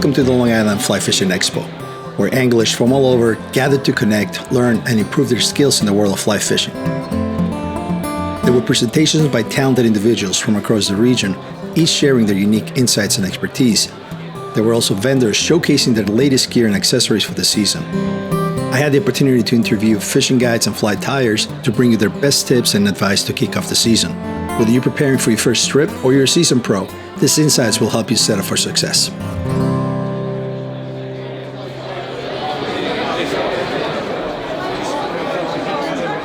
Welcome to the Long Island Fly Fishing Expo, where anglers from all over gather to connect, learn, and improve their skills in the world of fly fishing. There were presentations by talented individuals from across the region, each sharing their unique insights and expertise. There were also vendors showcasing their latest gear and accessories for the season. I had the opportunity to interview fishing guides and fly tyers to bring you their best tips and advice to kick off the season. Whether you're preparing for your first trip or you're a seasoned pro, these insights will help you set up for success.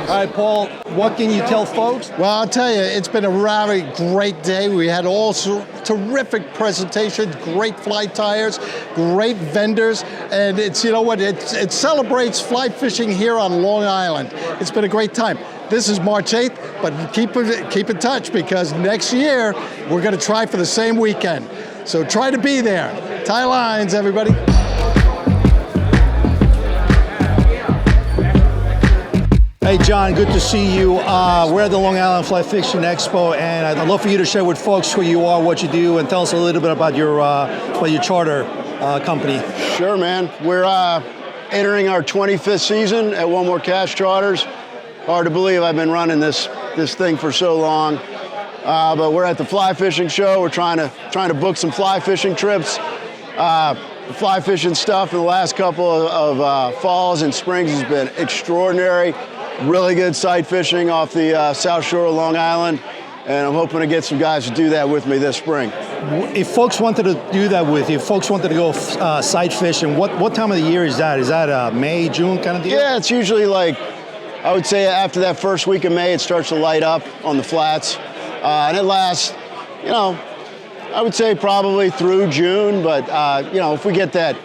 All right, Paul, what can you tell folks? Well, I'll tell you, it's been a really great day. We had all terrific presentations, great fly tyers, great vendors, and it's, you know what, it celebrates fly fishing here on Long Island. It's been a great time. This is March 8th, but keep in touch because next year we're going to try for the same weekend. So try to be there. Tie lines, everybody. Hey John, good to see you. We're at the Long Island Fly Fishing Expo, and I'd love for you to share with folks who you are, what you do, and tell us a little bit about your charter company. Sure, man. We're entering our 25th season at One More Cash Charters. Hard to believe I've been running this thing for so long. But we're at the fly fishing show. We're trying to book some fly fishing trips. Fly fishing stuff in the last couple of falls and springs has been extraordinary. Really good sight fishing off the South Shore of Long Island, and I'm hoping to get some guys to do that with me this spring. If folks wanted to do that with you, if folks wanted to go sight fishing, what time of the year is that? Is that May, June kind of deal? Yeah, it's usually like, I would say after that first week of May, it starts to light up on the flats, and it lasts, you know, I would say probably through June, but you know, if we get that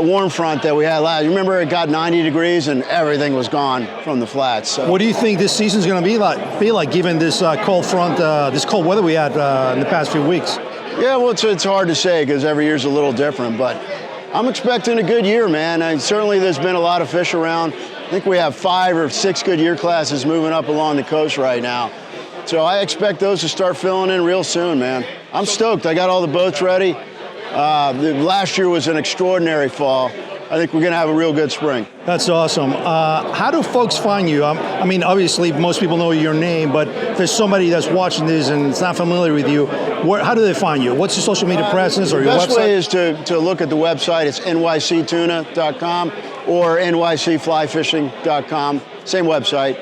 warm front that we had last, you remember it got 90 degrees and everything was gone from the flats. So. What do you think this season's going to be like given this cold front, this cold weather we had in the past few weeks? Yeah, well, it's hard to say because every year's a little different, but I'm expecting a good year, man. And certainly there's been a lot of fish around. I think we have 5 or 6 good year classes moving up along the coast right now. So I expect those to start filling in real soon, man. I'm stoked. I got all the boats ready. Last year was an extraordinary fall. I think we're going to have a real good spring. That's awesome. How do folks find you? I mean, obviously, most people know your name, but if there's somebody that's watching this and is not familiar with you, how do they find you? What's your social media presence or your website? The best way is to look at the website. It's nyctuna.com or nycflyfishing.com. Same website.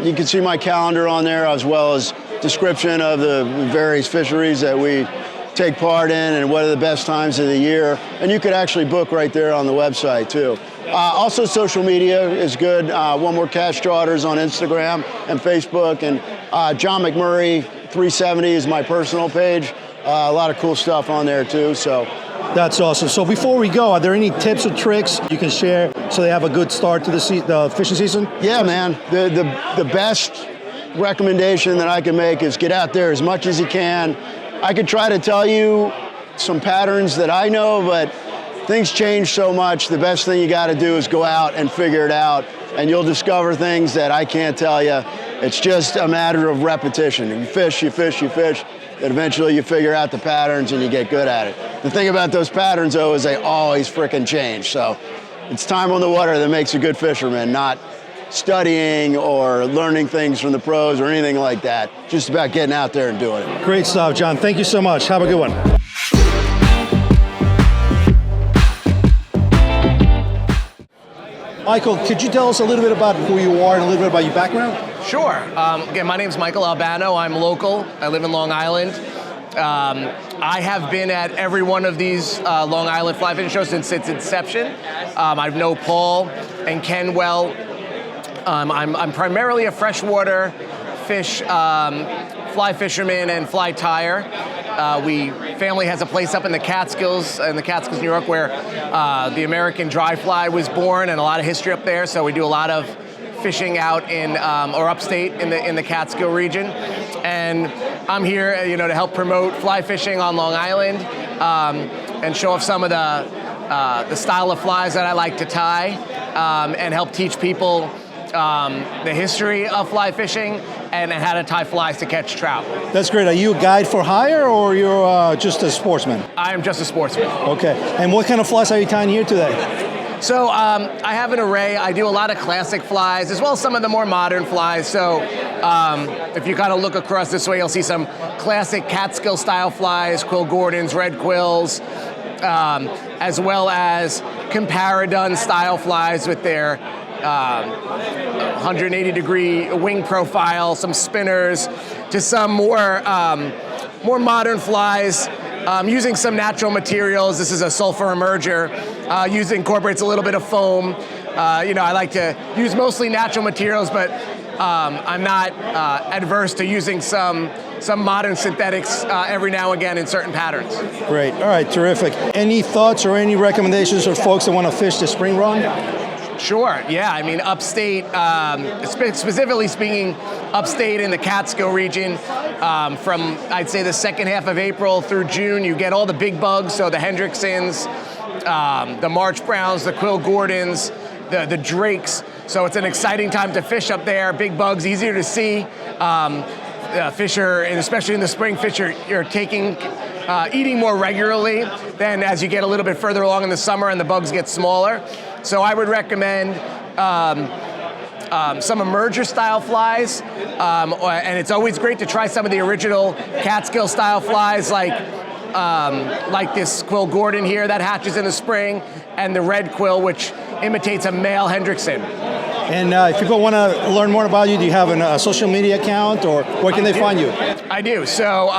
You can see my calendar on there as well as description of the various fisheries that we take part in and what are the best times of the year. And you could actually book right there on the website too. Also social media is good. One More Cash Charters on Instagram and Facebook. And John McMurray 370 is my personal page. A lot of cool stuff on there too. So. That's awesome. So before we go, are there any tips or tricks you can share so they have a good start to the fishing season? Yeah, man. The best recommendation that I can make is get out there as much as you can. I could try to tell you some patterns that I know, but things change so much. The best thing you got to do is go out and figure it out, and you'll discover things that I can't tell you. It's just a matter of repetition. You fish, you fish, you fish, and eventually you figure out the patterns and you get good at it. The thing about those patterns, though, is they always frickin' change. So it's time on the water that makes a good fisherman, not studying or learning things from the pros or anything like that. Just about getting out there and doing it. Great stuff, John. Thank you so much. Have a good one. Michael, could you tell us a little bit about who you are and a little bit about your background? Sure. Again, my name is Michael Albano. I'm local. I live in Long Island. I have been at every one of these Long Island fly fishing shows since its inception. I know Paul and Ken well. I'm primarily a freshwater fish fly fisherman and fly tyer. Family has a place up in the Catskills, New York, where the American dry fly was born, and a lot of history up there. So we do a lot of fishing out in or upstate in the Catskill region, and I'm here, to help promote fly fishing on Long Island and show off some of the style of flies that I like to tie, and help teach people the history of fly fishing and how to tie flies to catch trout. That's great. Are you a guide for hire, or you're just a sportsman? I am just a sportsman. Okay. And what kind of flies are you tying here today? So I have an array. I do a lot of classic flies, as well as some of the more modern flies. So if you kind of look across this way, you'll see some classic Catskill style flies, quill Gordons, red quills, as well as Comparadun style flies with their 180 degree wing profile, some spinners, to some more modern flies. Using some natural materials. This is a sulfur emerger. Incorporates a little bit of foam. I like to use mostly natural materials, but I'm not adverse to using some modern synthetics every now and again in certain patterns. Great. All right. Terrific. Any thoughts or any recommendations for folks that want to fish the spring run? Sure, yeah. I mean, upstate, specifically speaking, upstate in the Catskill region, from, I'd say, the second half of April through June, you get all the big bugs, so the Hendricksons, the March Browns, the Quill Gordons, the Drakes. So it's an exciting time to fish up there. Big bugs, easier to see. Fish are, and especially in the spring, fish you're taking, eating more regularly than as you get a little bit further along in the summer and the bugs get smaller. So I would recommend some emerger style flies, and it's always great to try some of the original Catskill style flies, like this Quill Gordon here that hatches in the spring, and the red quill, which imitates a male Hendrickson. And if people want to learn more about you, do you have a social media account, or where can they find you? I do. So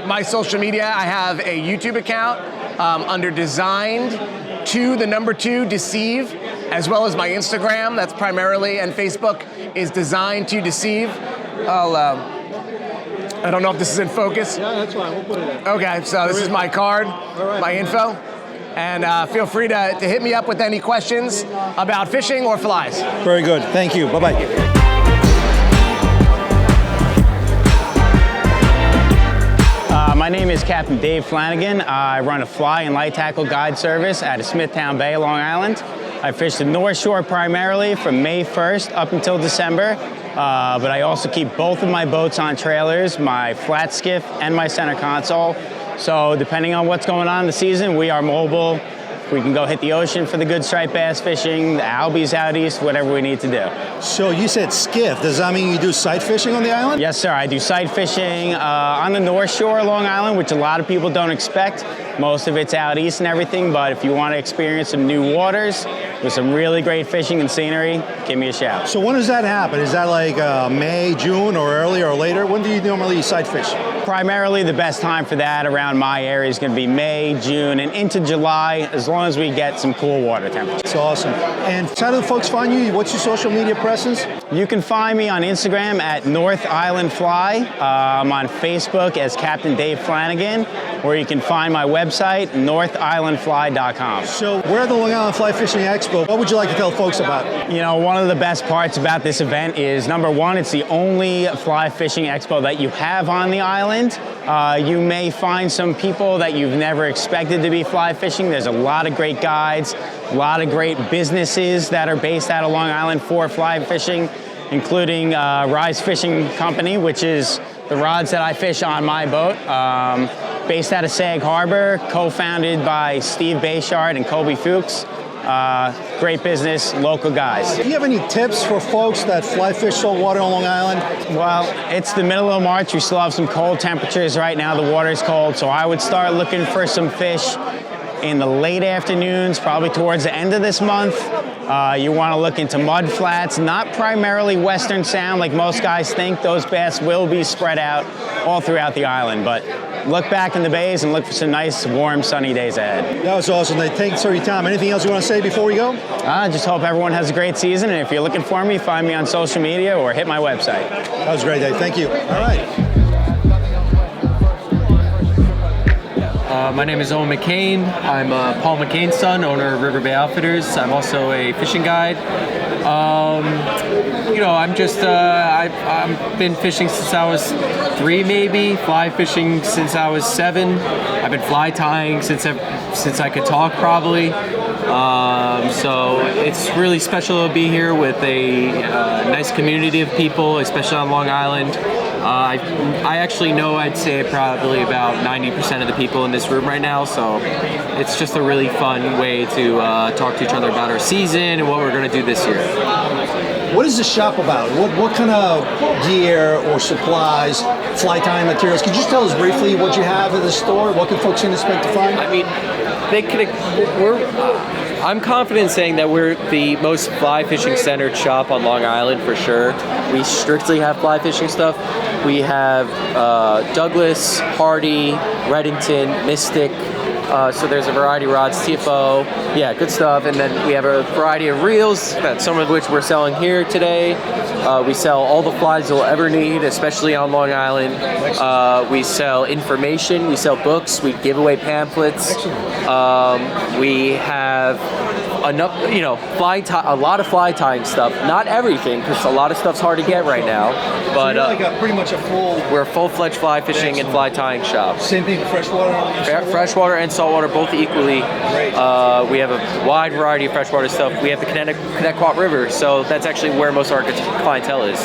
my social media, I have a YouTube account under Designed to the number 2 Deceive, as well as my Instagram. That's primarily, and Facebook is Designed to Deceive. I don't know if this is in focus. Yeah, that's fine. We'll put it in. Okay, so this is my card, my info. And feel free to hit me up with any questions about fishing or flies. Very good. Thank you. Bye-bye. My name is Captain Dave Flanagan. I run a fly and light tackle guide service out of Smithtown Bay, Long Island. I fish the North Shore primarily from May 1st up until December, but I also keep both of my boats on trailers, my flat skiff and my center console. So depending on what's going on in the season, we are mobile. We can go hit the ocean for the good striped bass fishing, the albies out east, whatever we need to do. So you said skiff. Does that mean you do sight fishing on the island? Yes, sir. I do sight fishing on the North Shore, Long Island, which a lot of people don't expect. Most of it's out east and everything, but if you want to experience some new waters with some really great fishing and scenery, give me a shout. So when does that happen? Is that like May, June, or earlier or later? When do you normally sight fish? Primarily the best time for that around my area is going to be May, June, and into July, as long as we get some cool water temperatures. That's awesome. And how do folks find you? What's your social media presence? You can find me on Instagram at North Island Fly. I'm on Facebook as Captain Dave Flanagan, or you can find my website, northislandfly.com. So we're at the Long Island Fly Fishing Expo. What would you like to tell folks about it? You know, one of the best parts about this event is, number one, it's the only fly fishing expo that you have on the island. You may find some people that you've never expected to be fly fishing. There's a lot of great guides, a lot of great businesses that are based out of Long Island for fly fishing, including Rise Fishing Company, which is the rods that I fish on my boat. Based out of Sag Harbor, co-founded by Steve Bayshard and Kobe Fuchs. Great business, local guys. Do you have any tips for folks that fly fish saltwater on Long Island? Well, it's the middle of March. We still have some cold temperatures right now. The water's cold, so I would start looking for some fish in the late afternoons, probably towards the end of this month. You want to look into mud flats, not primarily Western Sound like most guys think. Those bass will be spread out all throughout the island, but look back in the bays and look for some nice, warm, sunny days ahead. That was awesome. Thanks for your time. Anything else you want to say before we go? I just hope everyone has a great season, and if you're looking for me, find me on social media or hit my website. That was great, Dave. Thank you. All right. My name is Owen McCain. I'm Paul McCain's son, owner of River Bay Outfitters. I'm also a fishing guide. I'm just, I've been fishing since I was 3 maybe, fly fishing since I was 7. I've been fly tying since I could talk probably. So it's really special to be here with a nice community of people, especially on Long Island. I actually know, I'd say probably about 90% of the people in this room right now, so it's just a really fun way to talk to each other about our season and what we're going to do this year. What is the shop about? What kind of gear or supplies, fly tying materials? Could you just tell us briefly what you have at the store? What can folks expect to find? I mean, I'm confident in saying that we're the most fly fishing centered shop on Long Island for sure. We strictly have fly fishing stuff. We have Douglas, Hardy, Reddington, Mystic. So there's a variety of rods, TFO, yeah, good stuff. And then we have a variety of reels, some of which we're selling here today. We sell all the flies you'll ever need, especially on Long Island. We sell information, we sell books, we give away pamphlets. We have enough, a lot of fly tying stuff. Not everything, because a lot of stuff's hard to get right now. But so you're like pretty much a full... We're a full-fledged fly fishing and fly tying shop. Same thing, freshwater? Freshwater and saltwater, both equally. We have a wide variety of freshwater stuff. We have the Catskill River, so that's actually where most of our clientele is.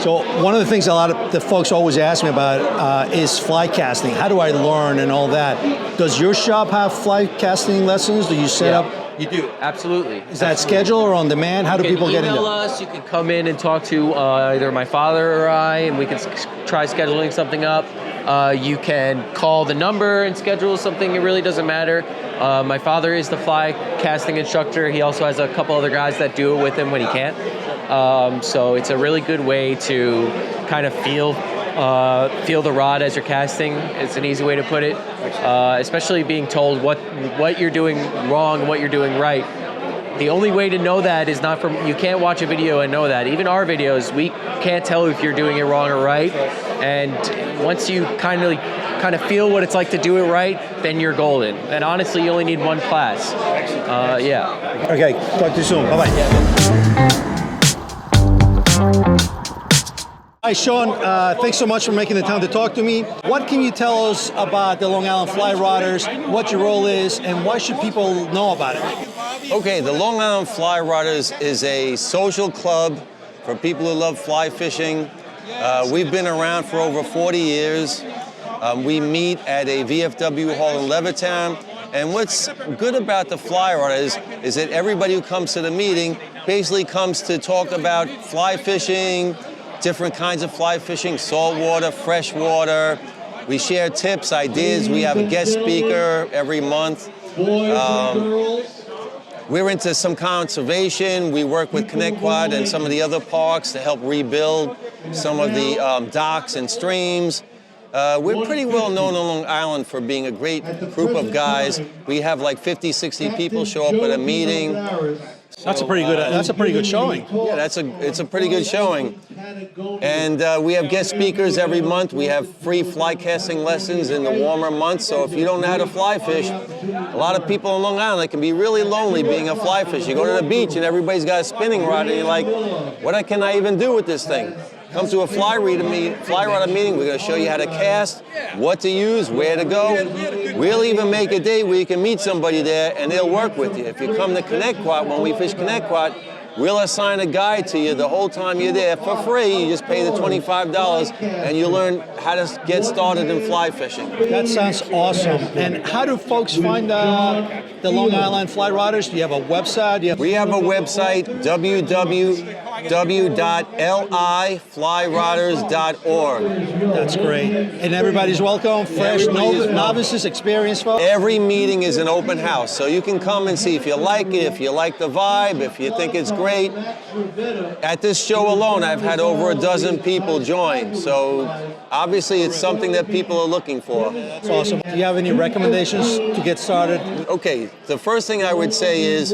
So one of the things a lot of the folks always ask me about is fly casting. How do I learn and all that? Does your shop have fly casting lessons? Do you set up? You do? Absolutely. Is that scheduled or on demand? How do people get into it? Email us. You can come in and talk to either my father or I, and we can try scheduling something up. You can call the number and schedule something. It really doesn't matter. My father is the fly casting instructor. He also has a couple other guys that do it with him when he can't. So it's a really good way to kind of feel the rod as you're casting. It's an easy way to put it, especially being told what you're doing wrong and what you're doing right. The only way to know that is not from, you can't watch a video and know that. Even our videos, we can't tell if you're doing it wrong or right. And once you kind of feel what it's like to do it right, then you're golden. And honestly, you only need one class. Yeah. Okay, talk to you soon. Bye-bye. Hi, Sean. Thanks so much for making the time to talk to me. What can you tell us about the Long Island Fly Rodders, what your role is, and why should people know about it? Okay, the Long Island Fly Rodders is a social club for people who love fly fishing. We've been around for over 40 years. We meet at a VFW hall in Levittown. And what's good about the Fly Rodders is that everybody who comes to the meeting basically comes to talk about fly fishing, different kinds of fly fishing, saltwater, freshwater. We share tips, ideas. We have a guest speaker every month. We're into some conservation. We work with Catskill and some of the other parks to help rebuild some of the docks and streams. We're pretty well known on Long Island for being a great group of guys. We have like 50, 60 people show up at a meeting. That's a pretty good showing. Yeah, it's a pretty good showing. And we have guest speakers every month. We have free fly casting lessons in the warmer months. So if you don't know how to fly fish, a lot of people on Long Island, it can be really lonely being a fly fish. You go to the beach and everybody's got a spinning rod and you're like, what can I even do with this thing? Come to a fly rodder meeting. We're going to show you how to cast, what to use, where to go. We'll even make a day where you can meet somebody there and they'll work with you. If you come to Catskill, when we fish Catskill, we'll assign a guide to you the whole time you're there for free. You just pay the $25 and you learn how to get started in fly fishing. That sounds awesome. And how do folks find the Long Island Fly Rodders? Do you have a website? We have a website, www.liflyrodders.org. That's great. And everybody's welcome, fresh, novices, experienced folks? Every meeting is an open house, so you can come and see if you like it, if you like the vibe, if you think it's great. At this show alone, I've had over a dozen people join, so obviously it's something that people are looking for. That's awesome. Do you have any recommendations to get started? Okay, the first thing I would say is,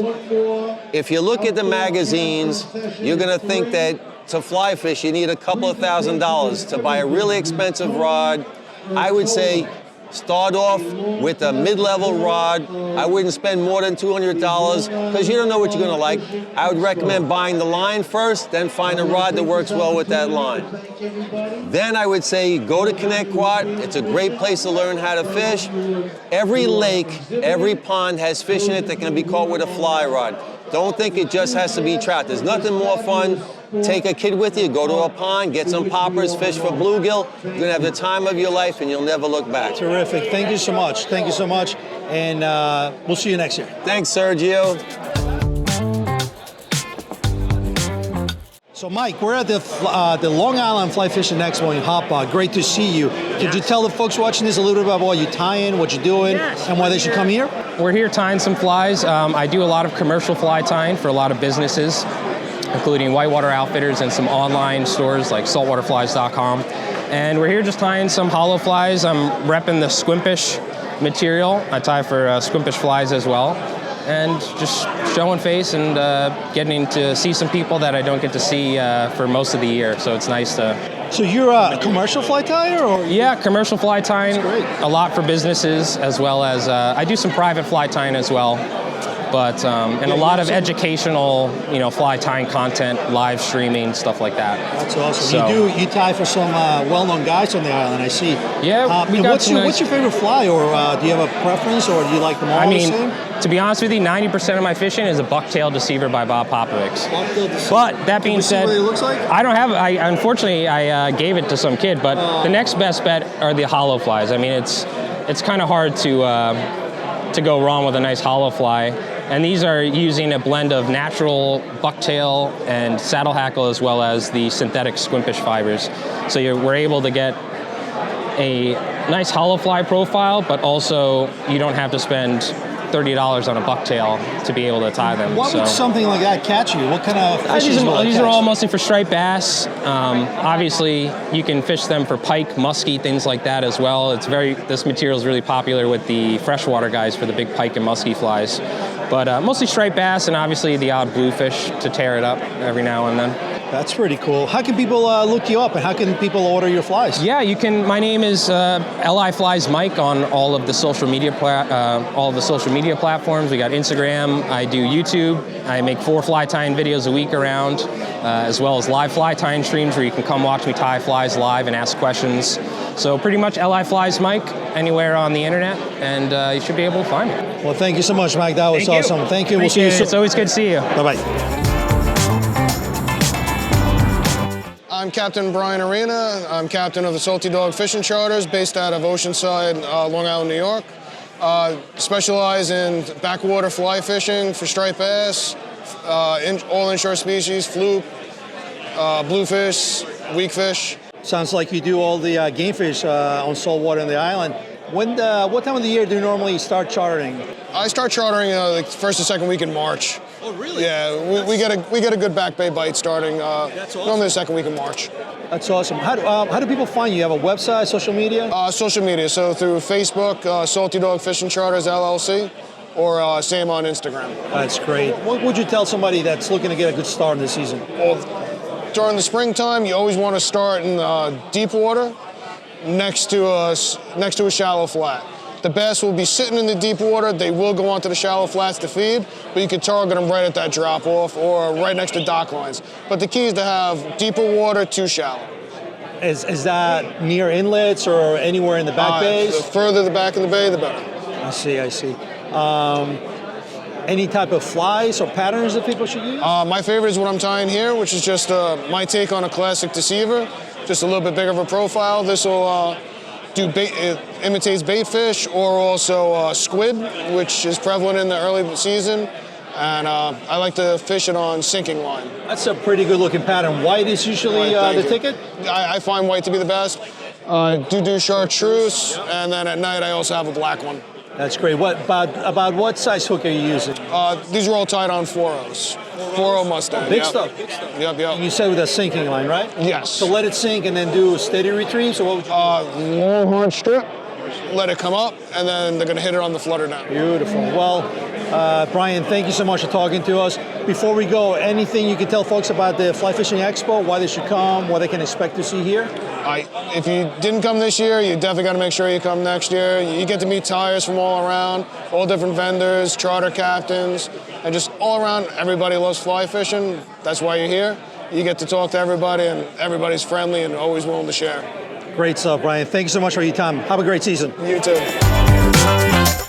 if you look at the magazines, you're going to think that to fly fish you need a couple of $1,000s to buy a really expensive rod. I would say Start off with a mid-level rod. I wouldn't spend more than $200 because you don't know what you're going to like. I would recommend buying the line first, then find a rod that works well with that line. Then I would say go to Connect-Quad. It's a great place to learn how to fish. Every lake, every pond has fish in it that can be caught with a fly rod. Don't think it just has to be trout. There's nothing more fun. Take a kid with you, go to a pond, get some poppers, fish for bluegill. You're gonna have the time of your life and you'll never look back. Terrific. Thank you so much. Thank you so much. And we'll see you next year. Thanks, Sergio. So, Mike, we're at the Long Island Fly Fishing Expo in Hoppa. Great to see you. Could you tell the folks watching this a little bit about what you tie in, what you're doing, and why they should come here? We're here tying some flies. I do a lot of commercial fly tying for a lot of businesses, including whitewater outfitters and some online stores like saltwaterflies.com. And we're here just tying some hollow flies. I'm repping the squimpish material. I tie for squimpish flies as well. And just showing face and getting to see some people that I don't get to see for most of the year. So it's nice to... So you're a commercial fly tyer, or? Yeah, commercial fly tying. That's great. A lot for businesses, as well as I do some private fly tying as well. But and a lot of educational, fly tying content, live streaming, stuff like that. That's awesome. So, You tie for some well-known guys on the island, I see. Yeah, we got what's your favorite fly, or do you have a preference, or do you like them all the same? To be honest with you, 90% of my fishing is a bucktail deceiver by Bob Popovics. But that being said, what it looks like? I don't have. Unfortunately, I gave it to some kid. But the next best bet are the hollow flies. I mean, it's kind of hard to go wrong with a nice hollow fly. And these are using a blend of natural bucktail and saddle hackle, as well as the synthetic squimpish fibers. So we're able to get a nice hollow fly profile, but also you don't have to spend $30 on a bucktail to be able to tie them. What would something like that catch you? What kind of fish These are all mostly for striped bass. Obviously, you can fish them for pike, muskie, things like that as well. This material is really popular with the freshwater guys for the big pike and muskie flies. But mostly striped bass, and obviously the odd bluefish to tear it up every now and then. That's pretty cool. How can people look you up, and how can people order your flies? Yeah, you can. My name is Li Flies Mike on all of the social media platforms. We got Instagram. I do YouTube. I make 4 fly tying videos a week around, as well as live fly tying streams where you can come watch me tie flies live and ask questions. So pretty much Li Flies Mike anywhere on the internet, and you should be able to find me. Well, thank you so much, Mike. That was awesome. Thank you. We'll see you soon. It's always good to see you. Bye-bye. I'm Captain Brian Arena. I'm captain of the Salty Dog Fishing Charters based out of Oceanside, Long Island, New York. Specialize in backwater fly fishing for striped bass, all inshore species, fluke, bluefish, weakfish. Sounds like you do all the game fish on saltwater on the island. What time of the year do you normally start chartering? I start chartering like first or second week in March. Oh, really? Yeah, we get a good back bay bite starting normally the second week in March. That's awesome. How do people find you? You have a website, social media? Social media, so through Facebook, Salty Dog Fishing Charters LLC, or same on Instagram. That's great. What would you tell somebody that's looking to get a good start in the season? Well, during the springtime, you always want to start in deep water next to a shallow flat. The bass will be sitting in the deep water. They will go onto the shallow flats to feed, but you can target them right at that drop off or right next to dock lines. But the key is to have deeper water, too shallow. Is that near inlets or anywhere in the back bays? The further the back in the bay, the better. I see. Any type of flies or patterns that people should use? My favorite is what I'm tying here, which is just my take on a classic deceiver. Just a little bit bigger of a profile. This will do bait, it imitates bait fish, or also squid, which is prevalent in the early season. And I like to fish it on sinking line. That's a pretty good looking pattern. White is usually the ticket? I find white to be the best. Do chartreuse, and then at night I also have a black one. That's great. About what size hook are you using? These are all tied on 4.0s. 4.0 Mustang. Big stuff. Yep. And you said with a sinking line, right? Yes. So let it sink and then do steady retrieves, or what would you do? Longhorn strip, let it come up, and then they're going to hit it on the flutter down. Beautiful. Well, Brian, thank you so much for talking to us. Before we go, anything you can tell folks about the Fly Fishing Expo, why they should come, what they can expect to see here? If you didn't come this year, you definitely got to make sure you come next year. You get to meet tyers from all around, all different vendors, charter captains, and just all around, everybody loves fly fishing. That's why you're here. You get to talk to everybody, and everybody's friendly and always willing to share. Great stuff, Brian. Thank you so much for your time. Have a great season. You too.